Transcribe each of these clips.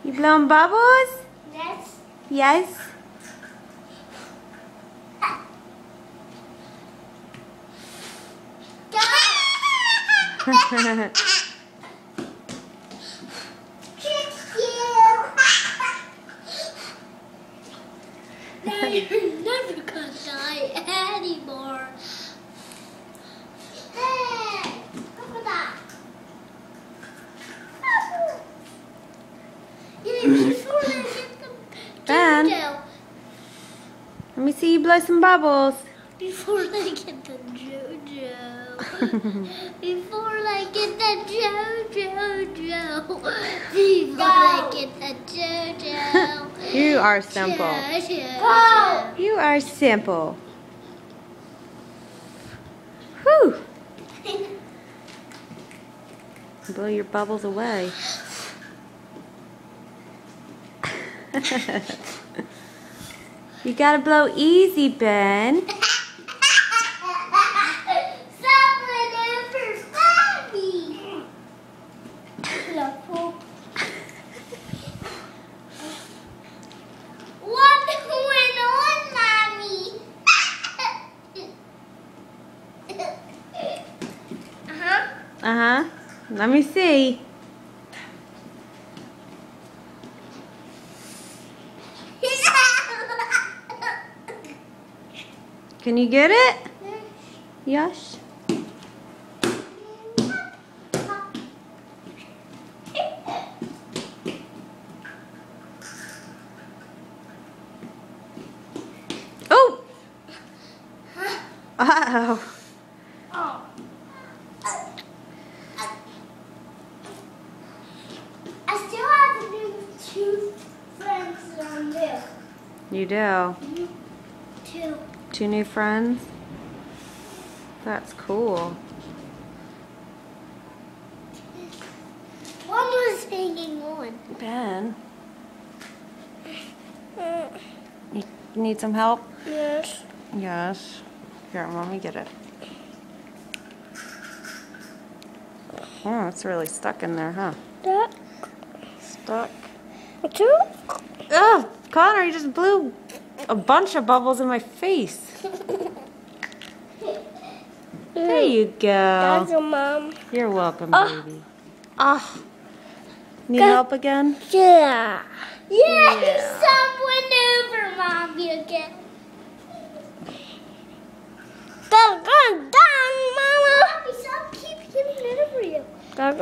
You blowing bubbles? Yes. Yes. Now you're never gonna die anymore. Hey, look at that. Before they get the Ben. JoJo. Let me see you blow some bubbles. Before they get the JoJo. Before they get the JoJo. Before they get the JoJo. You are simple. JoJo. You are simple. Whew. Blow your bubbles away. You gotta blow easy, Ben. Uh-huh. Let me see. Can you get it? Yes. Oh! Uh-oh. I still have to do 2 friends on this. You do? 2. 2 new friends? That's cool. One was hanging on. Ben, you need some help? Yes. Yes. Here, let me get it. Oh, it's really stuck in there, huh? That. Stuck. 2. Oh, Connor, you just blew a bunch of bubbles in my face. There you Thank go. you, Mom. You're welcome, Oh. baby. Ah. Need help again? Yeah. Yeah, he Yeah. someone over, Mommy, again. Done, Mama. Mommy, stop keep getting over you. I'm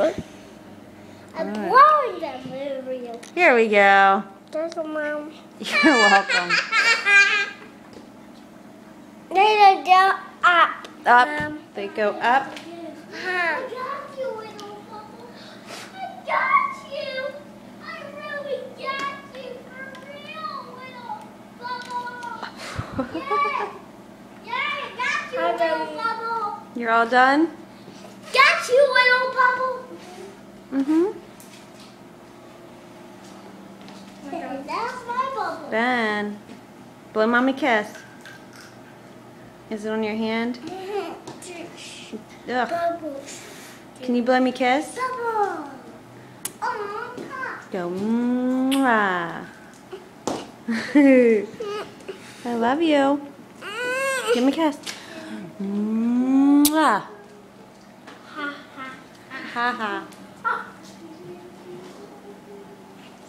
Alright. blowing them over you. Here we go. Thank you, Mom. You're welcome. They go up. Up. They go up. I got you, little bubble. I got you. I really got you for real, little bubble. Yeah, I got you, little bubble. You're all done? Got you, little bubble. Mm-hmm. That's my bubble. Ben, blow Mommy a kiss. Is it on your hand? Ugh. Bubbles. Can you blow me a kiss? Bubble. Oh, Go, mwah. I love you. Give me a kiss. Mwah. ha, ha. Ha ha.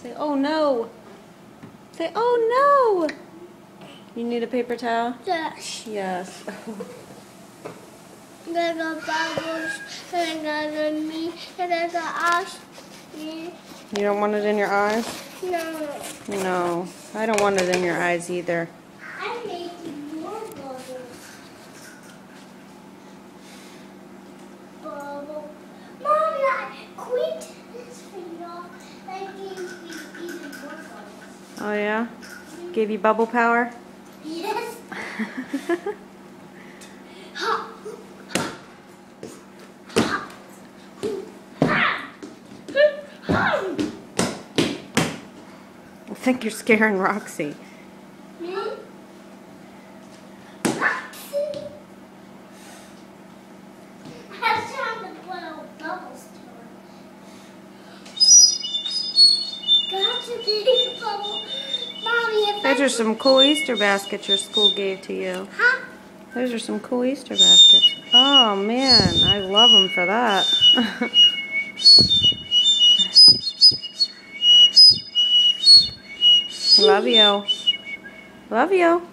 Say, oh no. Say, oh no. You need a paper towel? Yes. Yes. There go bubbles, and there go me, and there go us. You don't want it in your eyes? No. No. I don't want it in your eyes either. I'm making more bubbles. Bubble. Mommy, I quit this video. That gives me even more bubbles. Oh yeah? Gave you bubble power? Yes. Ha. I think you're scaring Roxy. Me? Roxy? I was trying to blow bubbles to her. Got such a big bubble. Mommy, if Those are some cool Easter baskets your school gave to you. Huh? Those are some cool Easter baskets. Oh man, I love them for that. Love you. Love you.